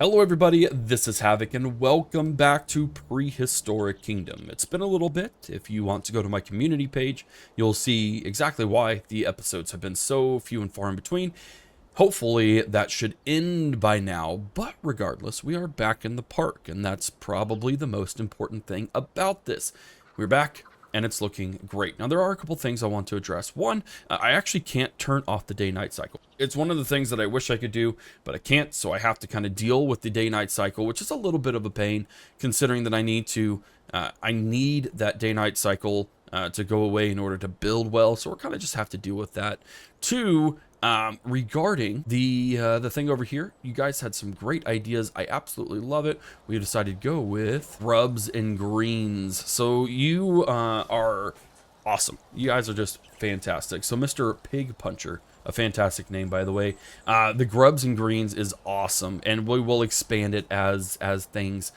Hello everybody, this is Havoc and welcome back to Prehistoric Kingdom. It's been a little bit. If you want to go to my community page, you'll see exactly why the episodes have been so few and far in between. Hopefully that should end by now, but regardless, we are back in the park, and that's probably the most important thing about this. We're back, and it's looking great. Now, there are a couple things I want to address. One, I actually can't turn off the day-night cycle. It's one of the things that I wish I could do, but I can't, so I have to kind of deal with the day-night cycle, which is a little bit of a pain, considering that I need that day-night cycle to go away in order to build well, so we're kind of just have to deal with that. Two, regarding the thing over here, you guys had some great ideas. I absolutely love it. We decided to go with rubs and greens. So you are awesome. You guys are just fantastic. So Mr. Pig Puncher, a fantastic name, by the way. The grubs and greens is awesome, and we will expand it as things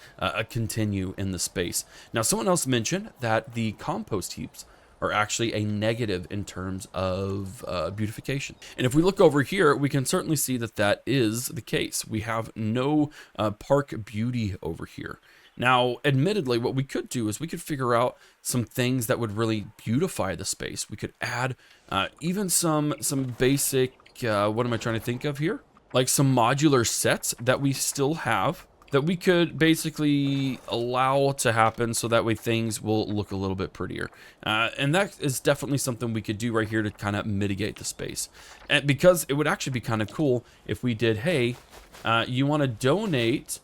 continue in the space. Now, someone else mentioned that the compost heaps are actually a negative in terms of beautification. And if we look over here, we can certainly see that that is the case. We have no park beauty over here. Now, admittedly, what we could do is we could figure out some things that would really beautify the space. We could add even some basic, what am I trying to think of here? Like some modular sets that we still have, that we could basically allow to happen so that way things will look a little bit prettier. And that is definitely something we could do right here to kind of mitigate the space. And because it would actually be kind of cool if we did, hey, you want to donate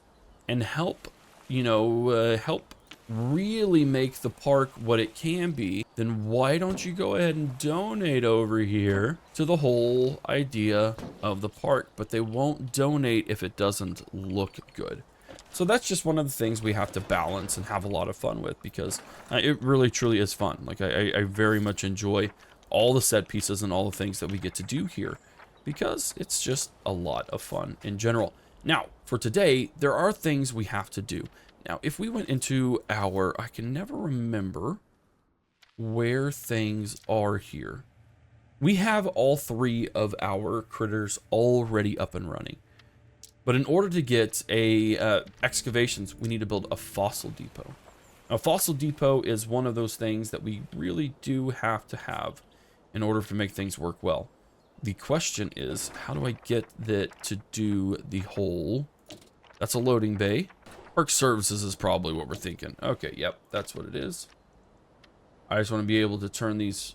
and help, help really make the park what it can be, then why don't you go ahead and donate over here to the whole idea of the park? But they won't donate if it doesn't look good. So that's just one of the things we have to balance and have a lot of fun with, because it really truly is fun. Like I very much enjoy all the set pieces and all the things that we get to do here, because it's just a lot of fun in general. Now, for today, there are things we have to do. Now, if we went into I can never remember where things are here. We have all three of our critters already up and running. But in order to get a excavations, we need to build a fossil depot. A fossil depot is one of those things that we really do have to have in order to make things work well. The question is, how do I get that to do the whole? That's a loading bay. Park services is probably what we're thinking. Okay, yep, that's what it is. I just want to be able to turn these.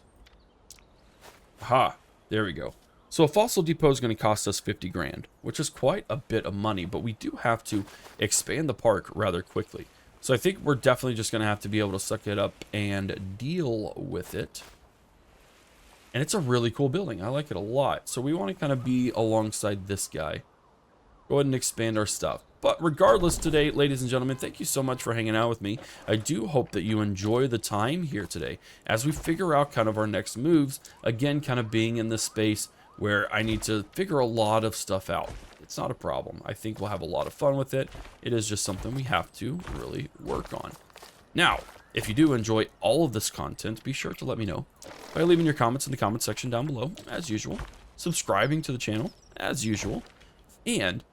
Aha, there we go. So a fossil depot is going to cost us 50 grand, which is quite a bit of money, but we do have to expand the park rather quickly. So I think we're definitely just going to have to be able to suck it up and deal with it. And it's a really cool building. I like it a lot. So we want to kind of be alongside this guy. Go ahead and expand our stuff. But regardless today, ladies and gentlemen, thank you so much for hanging out with me. I do hope that you enjoy the time here today as we figure out kind of our next moves. Again, kind of being in this space where I need to figure a lot of stuff out. It's not a problem. I think we'll have a lot of fun with it. It is just something we have to really work on. Now, if you do enjoy all of this content, be sure to let me know by leaving your comments in the comment section down below, as usual, subscribing to the channel, as usual, and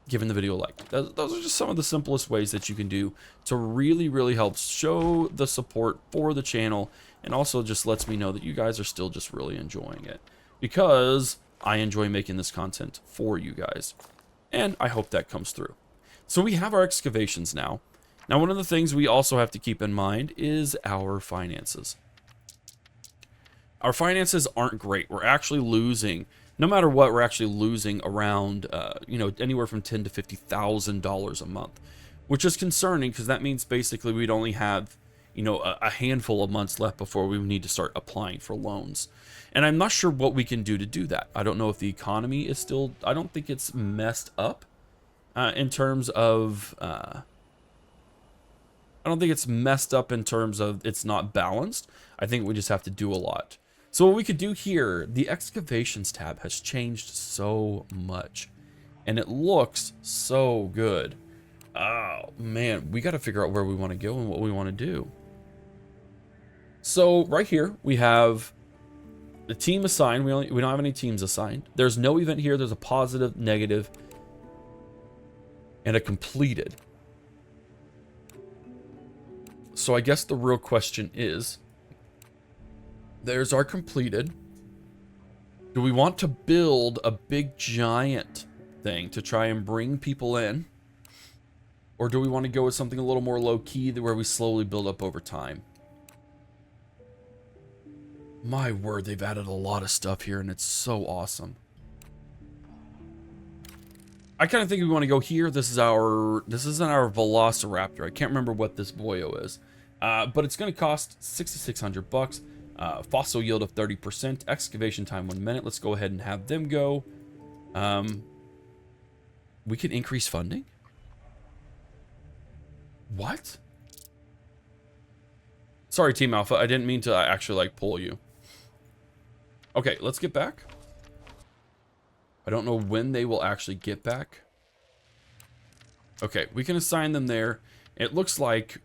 giving the video a like. Those are just some of the simplest ways that you can do to really, really help show the support for the channel, and also just lets me know that you guys are still just really enjoying it, because I enjoy making this content for you guys, and I hope that comes through. So we have our excavations now. Now, one of the things we also have to keep in mind is our finances. Our finances aren't great. We're actually losing, no matter what, we're actually losing around, anywhere from $10,000 to $50,000 a month, which is concerning, because that means basically we'd only have, a handful of months left before we need to start applying for loans. And I'm not sure what we can do to do that. I don't know if the economy is still, I don't think it's messed up in terms of, I don't think it's messed up in terms of it's not balanced. I think we just have to do a lot. So what we could do here, the excavations tab has changed so much, and it looks so good. Oh man, we got to figure out where we want to go and what we want to do. So right here we have the team assigned. We don't have any teams assigned. There's no event here. There's a positive, negative. and a completed. So I guess the real question is, there's our completed. Do we want to build a big giant thing to try and bring people in? Or do we want to go with something a little more low-key where we slowly build up over time? My word, they've added a lot of stuff here, and it's so awesome. I kind of think we want to go here. This isn't our Velociraptor. I can't remember what this boyo is. But it's going to cost $6,600. Fossil yield of 30%. Excavation time 1 minute. Let's go ahead and have them go. We can increase funding? What? Sorry, Team Alpha. I didn't mean to actually, like, pull you. Okay, let's get back. I don't know when they will actually get back. Okay, we can assign them there. It looks like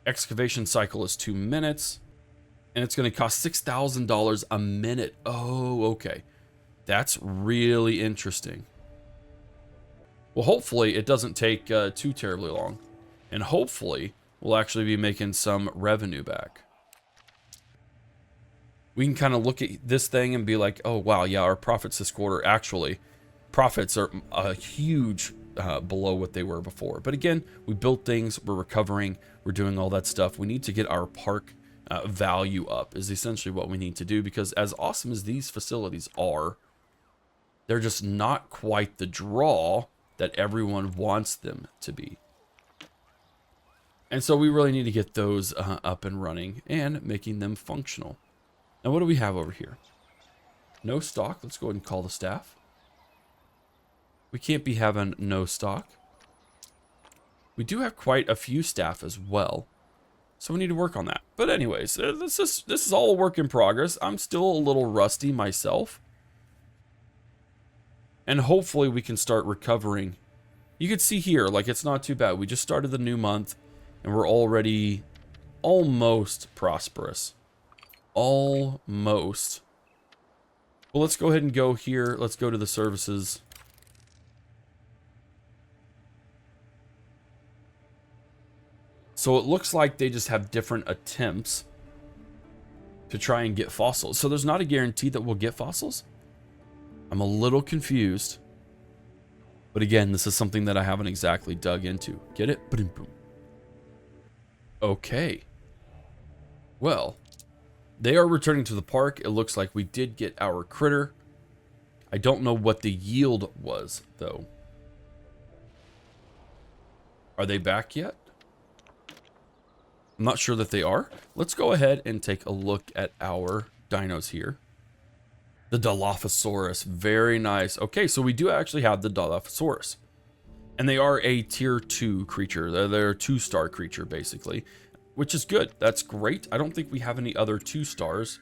excavation cycle is 2 minutes. And it's going to cost $6,000 a minute. Oh, okay. That's really interesting. Well, hopefully it doesn't take too terribly long. And hopefully we'll actually be making some revenue back. We can kind of look at this thing and be like, oh, wow, yeah, our profits this quarter, actually, profits are a huge below what they were before. But again, we built things, we're recovering, we're doing all that stuff. We need to get our park value up is essentially what we need to do, because as awesome as these facilities are, they're just not quite the draw that everyone wants them to be. And so we really need to get those up and running and making them functional. Now, what do we have over here? No stock. Let's go ahead and call the staff. We can't be having no stock. We do have quite a few staff as well, so we need to work on that. But anyways, this is all a work in progress. I'm still a little rusty myself. And hopefully we can start recovering. You can see here, like, it's not too bad. We just started the new month, and we're already almost prosperous. Almost. Well, let's go ahead and go here. Let's go to the services. So it looks like they just have different attempts to try and get fossils. So there's not a guarantee that we'll get fossils. I'm a little confused. But again, this is something that I haven't exactly dug into. Get it? Boom, boom. Okay. Well, they are returning to the park. It looks like we did get our critter. I don't know what the yield was, though. Are they back yet? I'm not sure that they are. Let's go ahead and take a look at our dinos here. The Dilophosaurus, very nice. Okay, so we do actually have the Dilophosaurus. And they are a tier 2 creature. They're a 2-star creature, basically. Which is good. That's great. I don't think we have any other 2 stars.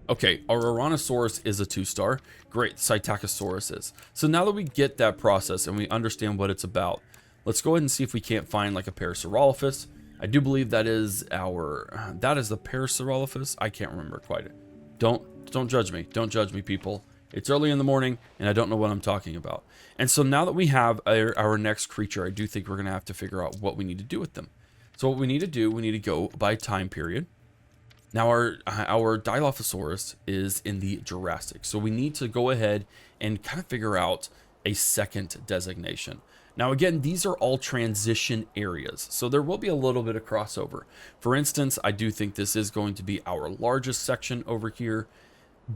Okay, our Ouranosaurus is a 2-star. Great, Psittacosaurus is. So now that we get that process and we understand what it's about, let's go ahead and see if we can't find like a Parasaurolophus. I do believe that is the Parasaurolophus. I can't remember quite. Don't judge me. Don't judge me, people. It's early in the morning and I don't know what I'm talking about. And so now that we have our next creature, I do think we're going to have to figure out what we need to do with them. So what we need to do, we need to go by time period. Now our Dilophosaurus is in the Jurassic. So we need to go ahead and kind of figure out a second designation. Now, again, these are all transition areas, so there will be a little bit of crossover. For instance, I do think this is going to be our largest section over here,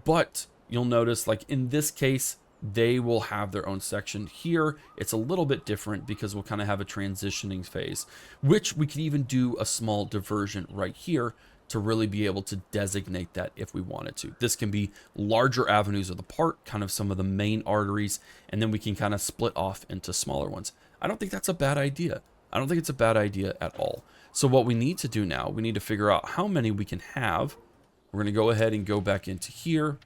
but you'll notice, like in this case, they will have their own section. Here, it's a little bit different because we'll kind of have a transitioning phase, which we could even do a small diversion right here to really be able to designate that if we wanted to. This can be larger avenues of the park, kind of some of the main arteries, and then we can kind of split off into smaller ones. I don't think that's a bad idea. I don't think it's a bad idea at all. So what we need to do now, we need to figure out how many we can have. We're going to go ahead and go back into here.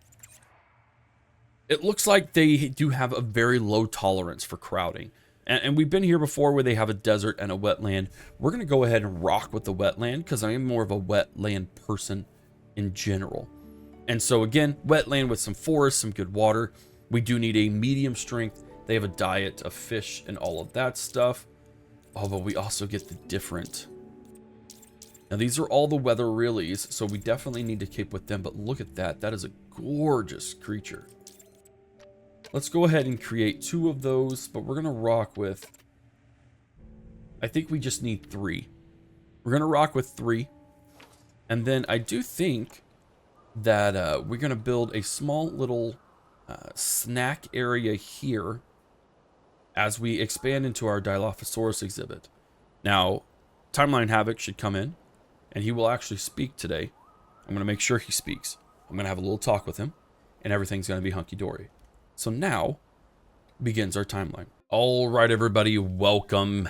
It looks like they do have a very low tolerance for crowding. And we've been here before where they have a desert and a wetland. We're going to go ahead and rock with the wetland because I am more of a wetland person in general. And so again, wetland with some forest, some good water. We do need a medium strength They have a diet of fish and all of that stuff. Oh, but we also get the different. Now, these are all the weather realies, so we definitely need to keep with them. But look at that. That is a gorgeous creature. Let's go ahead and create 2 of those, but we're going to rock with... I think we just need 3. We're going to rock with 3. And then I do think that we're going to build a small little snack area here as we expand into our Dilophosaurus exhibit. Now, HForHavoc should come in, and he will actually speak today. I'm going to make sure he speaks. I'm going to have a little talk with him, and everything's going to be hunky-dory. So now begins our timeline. All right, everybody, welcome.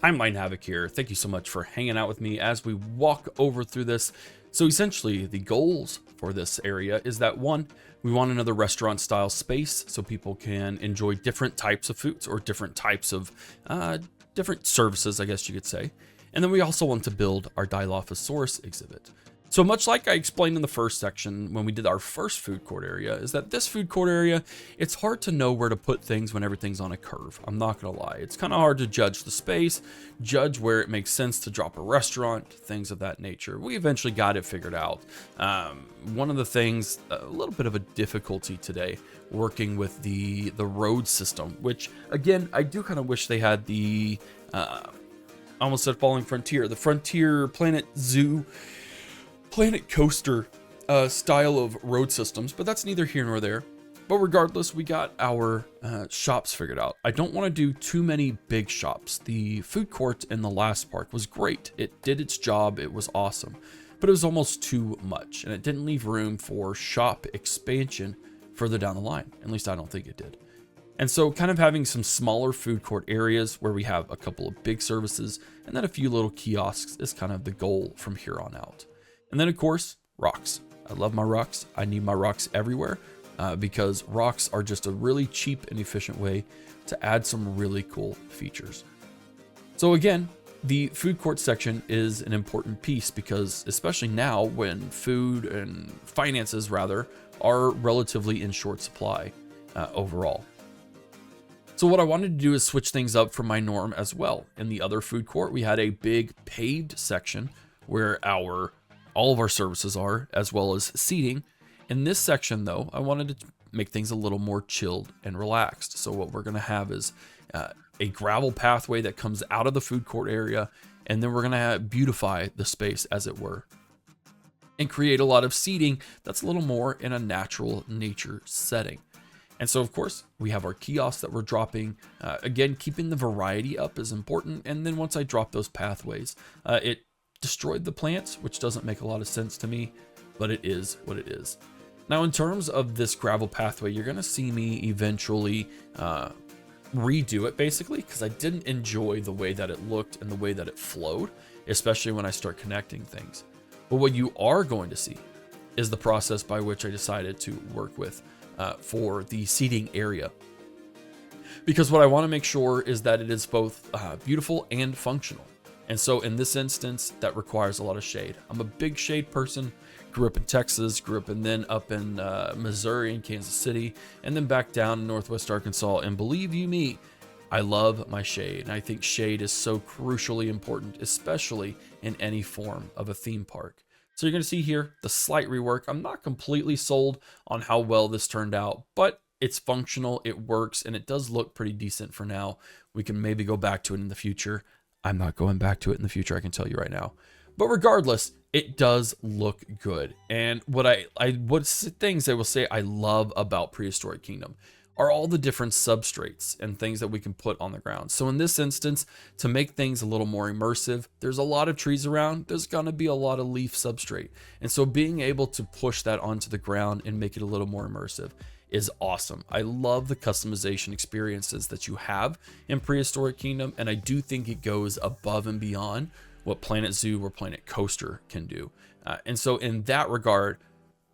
HForHavoc here. Thank you so much for hanging out with me as we walk over through this. So essentially, the goals for this area is that 1, we want another restaurant style space so people can enjoy different types of foods or different types of different services, I guess you could say. And then we also want to build our Dilophosaurus exhibit. So much like I explained in the first section when we did our first food court area, is that this food court area, it's hard to know where to put things when everything's on a curve. I'm not gonna lie. It's kind of hard to judge the space, judge where it makes sense to drop a restaurant, things of that nature. We eventually got it figured out. One of the things, a little bit of a difficulty today, working with the road system, which again, I do kind of wish they had the, I almost said Falling Frontier, the Frontier Planet Zoo, Planet Coaster style of road systems, but that's neither here nor there. But regardless, we got our shops figured out. I don't want to do too many big shops. The food court in the last park was great. It did its job. It was awesome, but it was almost too much, and it didn't leave room for shop expansion further down the line. At least I don't think it did. And so kind of having some smaller food court areas where we have a couple of big services and then a few little kiosks is kind of the goal from here on out. And then, of course, rocks. I love my rocks. I need my rocks everywhere because rocks are just a really cheap and efficient way to add some really cool features. So again, the food court section is an important piece because especially now when food and finances rather are relatively in short supply overall. So what I wanted to do is switch things up from my norm as well. In the other food court, we had a big paved section where all of our services are, as well as seating. In this section, though, I wanted to make things a little more chilled and relaxed. So what we're going to have is a gravel pathway that comes out of the food court area, and then we're going to beautify the space, as it were, and create a lot of seating that's a little more in a natural nature setting. And so, of course, we have our kiosks that we're dropping. Again, keeping the variety up is important. And then once I drop those pathways, it destroyed the plants, which doesn't make a lot of sense to me, but it is what it is. Now, in terms of this gravel pathway, you're going to see me eventually redo it, basically, because I didn't enjoy the way that it looked and the way that it flowed, especially when I start connecting things. But what you are going to see is the process by which I decided to work with for the seating area. Because what I want to make sure is that it is both beautiful and functional. And so in this instance, that requires a lot of shade. I'm a big shade person, grew up in Texas, and then up in Missouri and Kansas City, and then back down in Northwest Arkansas. And believe you me, I love my shade. And I think shade is so crucially important, especially in any form of a theme park. So you're going to see here the slight rework. I'm not completely sold on how well this turned out, but it's functional, it works, and it does look pretty decent for now. We can maybe go back to it in the future. I'm not going back to it in the future, I can tell you right now. But regardless, it does look good. And things I will say I love about Prehistoric Kingdom are all the different substrates and things that we can put on the ground. So in this instance, to make things a little more immersive, there's a lot of trees around, there's gonna be a lot of leaf substrate. And so being able to push that onto the ground and make it a little more immersive is awesome. I love the customization experiences that you have in Prehistoric Kingdom, and I do think it goes above and beyond what Planet Zoo or Planet Coaster can do. And so in that regard,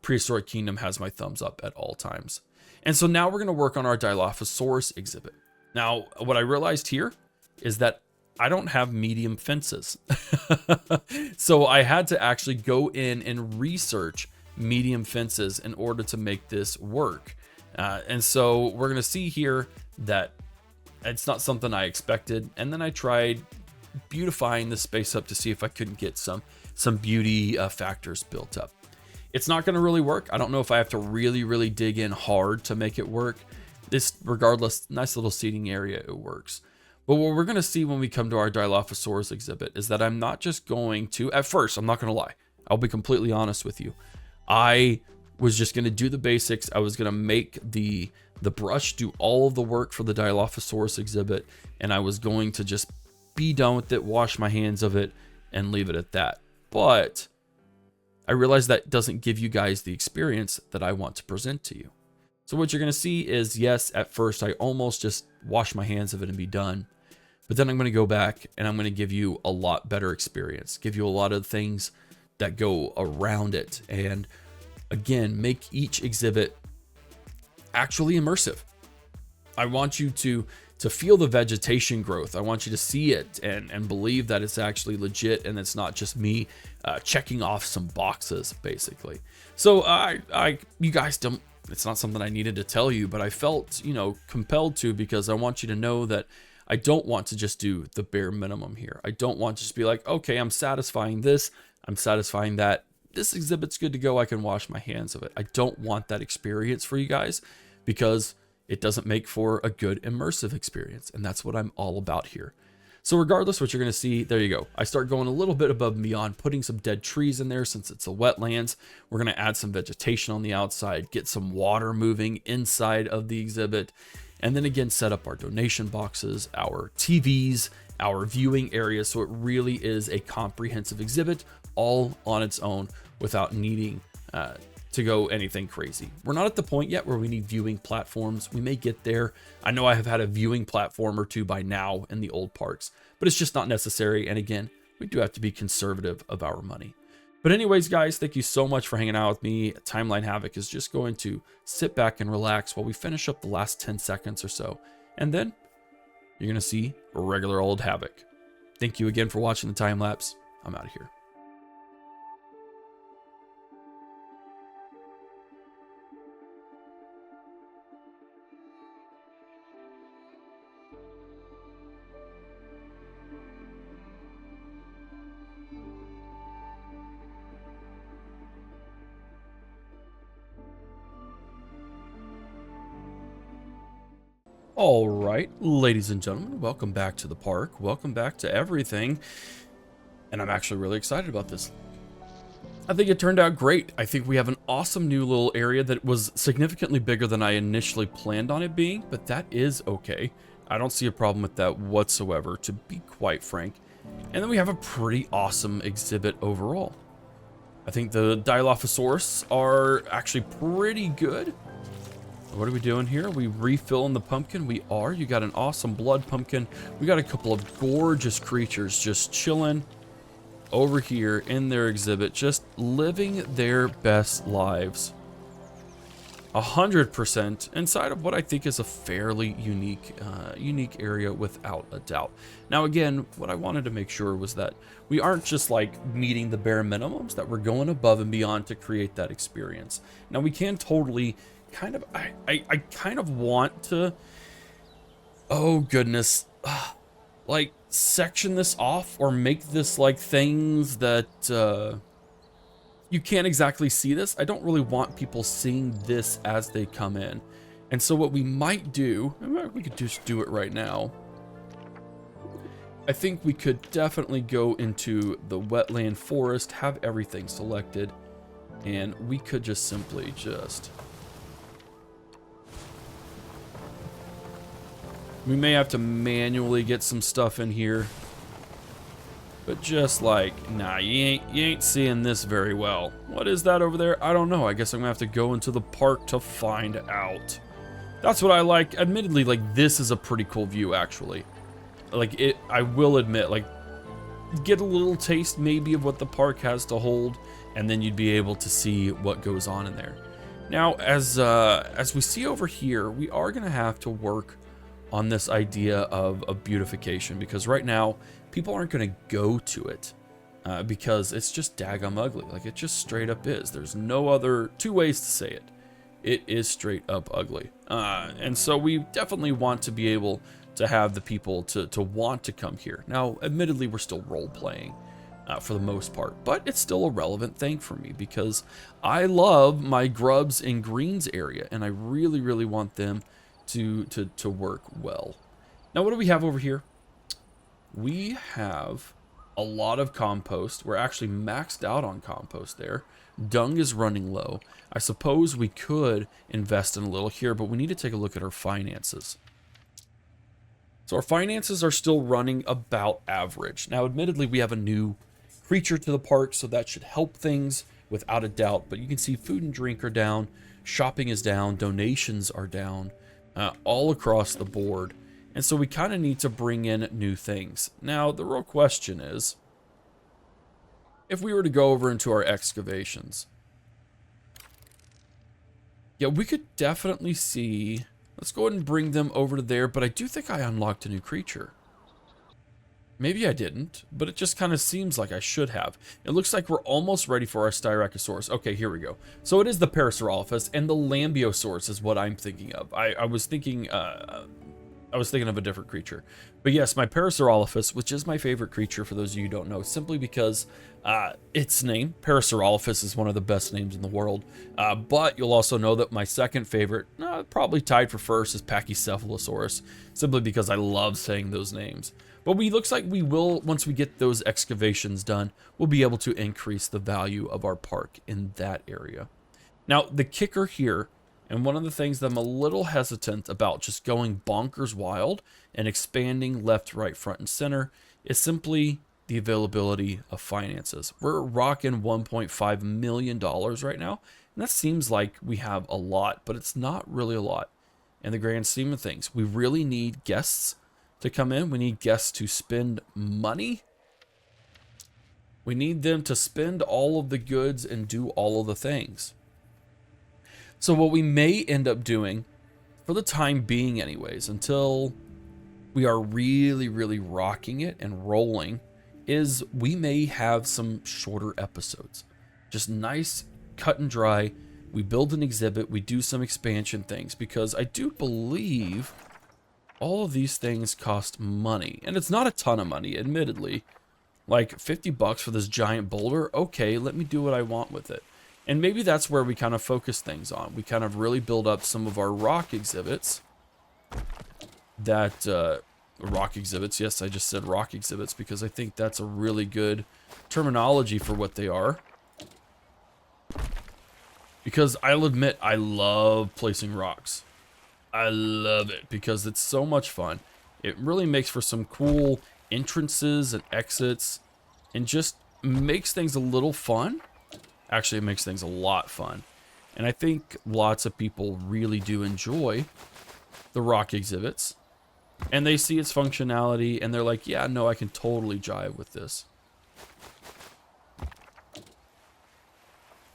Prehistoric Kingdom has my thumbs up at all times. And so now we're going to work on our Dilophosaurus exhibit. Now, what I realized here is that I don't have medium fences. So I had to actually go in and research medium fences in order to make this work. And so we're going to see here that It's not something I expected. And then I tried beautifying the space up to see if I couldn't get some beauty factors built up. It's not going to really work. I don't know if I have to really dig in hard to make it work. This, regardless, nice little seating area, it works. But what we're going to see when we come to our Dilophosaurus exhibit is that I'm not just going to, at first, I'm not going to lie. I'll be completely honest with you. I was just going to do the basics. I was going to make the brush do all of the work for the Dilophosaurus exhibit, and I was going to just be done with it, wash my hands of it, and leave it at that. But I realized that doesn't give you guys the experience that I want to present to you. So what you're going to see is, yes, at first I almost just wash my hands of it and be done. But then I'm going to go back and I'm going to give you a lot better experience, give you a lot of things that go around it. And again, make each exhibit actually immersive. I want you to feel the vegetation growth. I want you to see it and believe that it's actually legit and it's not just me checking off some boxes, basically. So you guys don't, it's not something I needed to tell you, but I felt, compelled to, because I want you to know that I don't want to just do the bare minimum here. I don't want to just be like, okay, I'm satisfying this, I'm satisfying that. This exhibit's good to go. I can wash my hands of it. I don't want that experience for you guys, because it doesn't make for a good immersive experience. And that's what I'm all about here. So regardless, what you're going to see, there you go. I start going a little bit above and beyond, putting some dead trees in there since it's a wetlands. We're going to add some vegetation on the outside, get some water moving inside of the exhibit, and then again, set up our donation boxes, our TVs, our viewing areas. So it really is a comprehensive exhibit all on its own without needing to go anything crazy. We're not at the point yet where we need viewing platforms. We may get there. I know I have had a viewing platform or two by now in the old parks, but it's just not necessary. And again, we do have to be conservative of our money. But anyways, guys, thank you so much for hanging out with me. HForHavoc is just going to sit back and relax while we finish up the last 10 seconds or so. And then you're going to see regular old Havoc. Thank you again for watching the time lapse. I'm out of here. All right, ladies and gentlemen, welcome back to the park. Welcome back to everything. And I'm actually really excited about this. I think it turned out great. I think we have an awesome new little area that was significantly bigger than I initially planned on it being, but that is okay. I don't see a problem with that whatsoever, to be quite frank. And then we have a pretty awesome exhibit overall. I think the Dilophosaurus are actually pretty good. What are we doing here? Are we refilling the pumpkin? We are. You got an awesome blood pumpkin. We got a couple of gorgeous creatures just chilling over here in their exhibit, just living their best lives. 100% inside of what I think is a fairly unique area without a doubt. Now, again, what I wanted to make sure was that we aren't just like meeting the bare minimums, that we're going above and beyond to create that experience. Now, we can totally I kind of want to, oh goodness, like section this off or make this like things that you can't exactly see this. I don't really want people seeing this as they come in. And so what we might do, we could just do it right now. I think we could definitely go into the wetland forest, have everything selected, and we could just simply just... We may have to manually get some stuff in here. But just like, nah, you ain't seeing this very well. What is that over there? I don't know. I guess I'm gonna have to go into the park to find out. That's what I like. Admittedly, like, this is a pretty cool view, actually. Like, I will admit, like, get a little taste maybe of what the park has to hold, and then you'd be able to see what goes on in there. Now, as we see over here, we are gonna have to work on this idea of beautification, because right now people aren't going to go to it because it's just daggum ugly. Like, it just straight up is. There's no other two ways to say it. It is straight up ugly. And so we definitely want to be able to have the people to want to come here. Now, admittedly, we're still role-playing for the most part, but it's still a relevant thing for me because I love my grubs and greens area, and I really, really want them to work well. Now, what do we have over here? We have a lot of compost. We're actually maxed out on compost there. Dung is running low. I suppose we could invest in a little here, but we need to take a look at our finances. So our finances are still running about average. Now, admittedly, we have a new creature to the park, so that should help things without a doubt. But you can see food and drink are down, shopping is down, donations are down, all across the board. And so we kind of need to bring in new things. Now, the real question is, if we were to go over into our excavations, yeah, we could definitely see, let's go ahead and bring them over to there, but I do think I unlocked a new creature. Maybe I didn't, but it just kind of seems like I should have. It looks like we're almost ready for our Styracosaurus. Okay, here we go. So it is the Parasaurolophus, and the Lambiosaurus is what I'm thinking of. I was thinking of a different creature. But yes, my Parasaurolophus, which is my favorite creature for those of you who don't know, simply because its name, Parasaurolophus, is one of the best names in the world. But you'll also know that my second favorite, probably tied for first, is Pachycephalosaurus, simply because I love saying those names. But looks like we will, once we get those excavations done, we'll be able to increase the value of our park in that area. Now, the kicker here, and one of the things that I'm a little hesitant about just going bonkers wild and expanding left, right, front, and center is simply the availability of finances. We're rocking $1.5 million right now, and that seems like we have a lot, but it's not really a lot in the grand scheme of things. We really need guests to come in. We need guests to spend money. We need them to spend all of the goods and do all of the things. So what we may end up doing, for the time being anyways, until we are really, really rocking it and rolling, is we may have some shorter episodes. Just nice, cut and dry. We build an exhibit, we do some expansion things, because I do believe all of these things cost money. And it's not a ton of money, admittedly. Like 50 bucks for this giant boulder, okay, let me do what I want with it. And maybe that's where we kind of focus things on. We kind of really build up some of our rock exhibits. Rock exhibits, yes, I just said rock exhibits because I think that's a really good terminology for what they are. Because I'll admit, I love placing rocks. I love it because it's so much fun. It really makes for some cool entrances and exits and just makes things a little fun. Actually, it makes things a lot fun. And I think lots of people really do enjoy the rock exhibits. And they see its functionality and they're like, yeah, no, I can totally jive with this.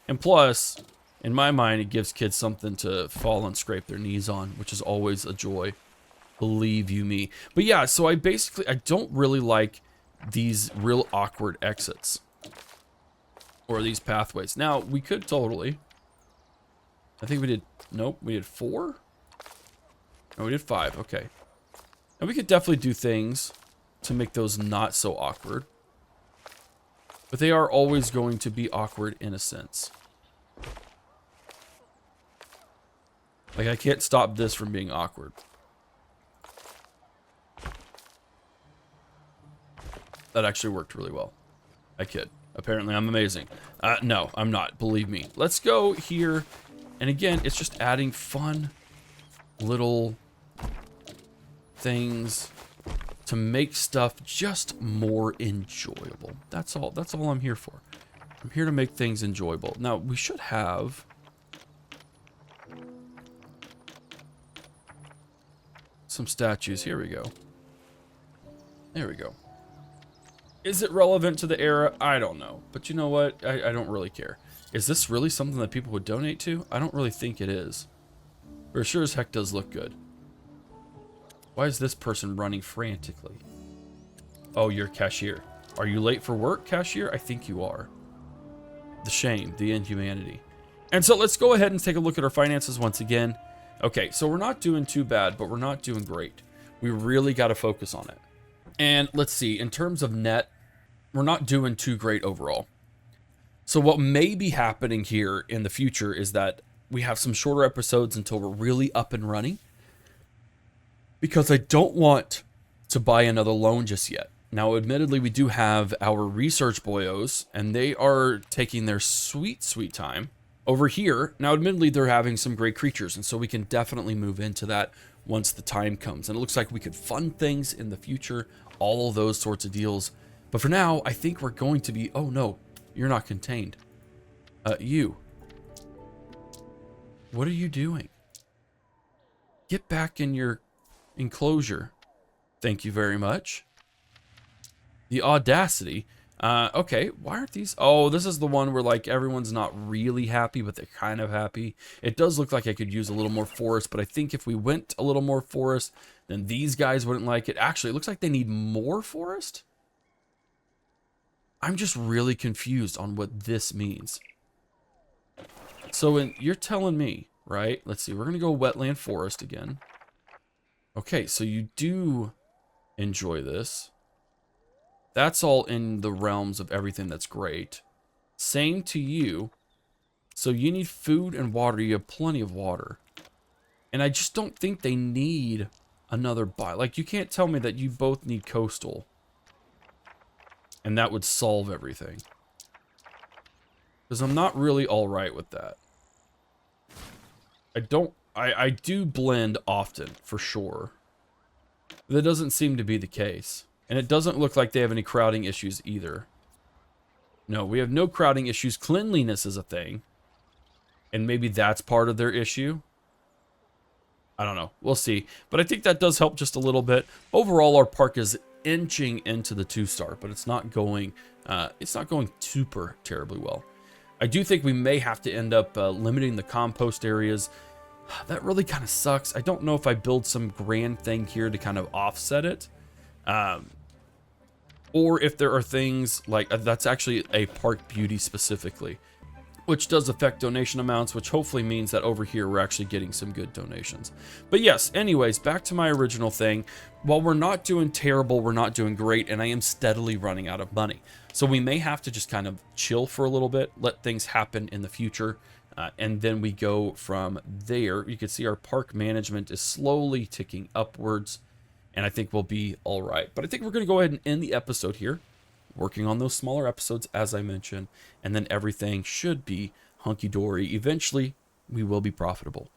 And plus, in my mind, it gives kids something to fall and scrape their knees on, which is always a joy. Believe you me. But yeah, so I don't really like these real awkward exits. Or these pathways. Now, we could totally. I think we did, nope, we did 4? No, we did 5, okay. And we could definitely do things to make those not so awkward. But they are always going to be awkward in a sense. Like, I can't stop this from being awkward. That actually worked really well. I kid. Apparently, I'm amazing. No, I'm not. Believe me. Let's go here. And again, it's just adding fun little things to make stuff just more enjoyable. That's all. That's all I'm here for. I'm here to make things enjoyable. Now, we should have some statues. Here we go. There we go. Is it relevant to the era? I don't know. But you know what? I don't really care. Is this really something that people would donate to? I don't really think it is. But it sure as heck does look good. Why is this person running frantically? Oh, you're a cashier. Are you late for work, cashier? I think you are. The shame, the inhumanity. And so let's go ahead and take a look at our finances once again. Okay, so we're not doing too bad, but we're not doing great. We really got to focus on it. And let's see, in terms of net, we're not doing too great overall. So what may be happening here in the future is that we have some shorter episodes until we're really up and running, because I don't want to buy another loan just yet. Now, admittedly, we do have our research boyos, and they are taking their sweet time over here. Now, admittedly, they're having some great creatures, and so we can definitely move into that once the time comes. And it looks like we could fund things in the future, all of those sorts of deals. But for now, I think we're going to be... Oh, no, you're not contained. You. What are you doing? Get back in your enclosure. Thank you very much. The audacity. Okay, why aren't these... Oh, this is the one where, like, everyone's not really happy, but they're kind of happy. It does look like I could use a little more forest, but I think if we went a little more forest, then these guys wouldn't like it. Actually, it looks like they need more forest. I'm just really confused on what this means. So you're telling me, right? Let's see, we're going to go wetland forest again. Okay, so you do enjoy this. That's all in the realms of everything that's great. Same to you. So you need food and water. You have plenty of water. And I just don't think they need another biome. Like, you can't tell me that you both need coastal. And that would solve everything. Because I'm not really alright with that. I do blend often, for sure. That doesn't seem to be the case. And it doesn't look like they have any crowding issues either. No, we have no crowding issues. Cleanliness is a thing. And maybe that's part of their issue. I don't know. We'll see. But I think that does help just a little bit. Overall, our park is inching into the 2-star, but it's not going super terribly well. I do think we may have to end up limiting the compost areas. That really kind of sucks. I don't know if I build some grand thing here to kind of offset it. Or if there are things like that's actually a park beauty specifically, which does affect donation amounts, which hopefully means that over here we're actually getting some good donations. But yes, anyways, back to my original thing. While we're not doing terrible, we're not doing great, and I am steadily running out of money. So we may have to just kind of chill for a little bit, let things happen in the future, and then we go from there. You can see our park management is slowly ticking upwards, and I think we'll be all right. But I think we're going to go ahead and end the episode here, working on those smaller episodes, as I mentioned, and then everything should be hunky-dory. Eventually, we will be profitable.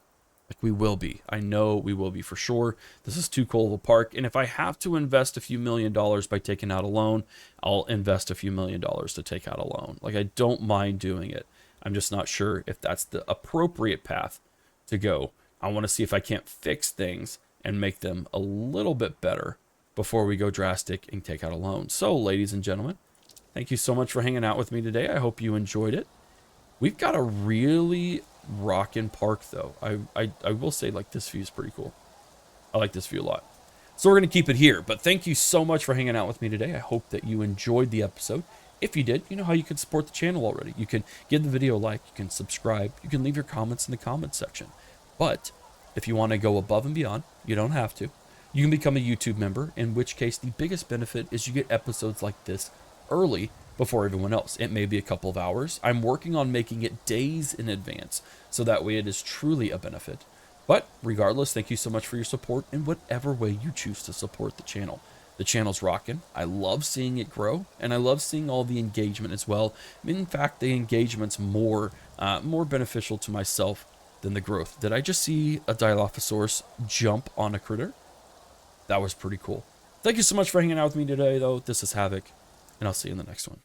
Like, we will be. I know we will be for sure. This is too cool of a park, and if I have to invest a few $1 million by taking out a loan, I'll invest a few $1 million to take out a loan. Like, I don't mind doing it. I'm just not sure if that's the appropriate path to go. I want to see if I can't fix things and make them a little bit better before we go drastic and take out a loan. So, ladies and gentlemen, thank you so much for hanging out with me today. I hope you enjoyed it. We've got a really rockin' park, though. I will say, like, this view is pretty cool. I like this view a lot. So we're going to keep it here. But thank you so much for hanging out with me today. I hope that you enjoyed the episode. If you did, you know how you can support the channel already. You can give the video a like. You can subscribe. You can leave your comments in the comments section. But if you want to go above and beyond, you don't have to. You can become a YouTube member, in which case the biggest benefit is you get episodes like this early before everyone else. It may be a couple of hours. I'm working on making it days in advance, so that way it is truly a benefit. But regardless, thank you so much for your support in whatever way you choose to support the channel. The channel's rocking. I love seeing it grow, and I love seeing all the engagement as well. In fact, the engagement's more beneficial to myself than the growth. Did I just see a Dilophosaurus jump on a critter? That was pretty cool. Thank you so much for hanging out with me today, though. This is Havoc, and I'll see you in the next one.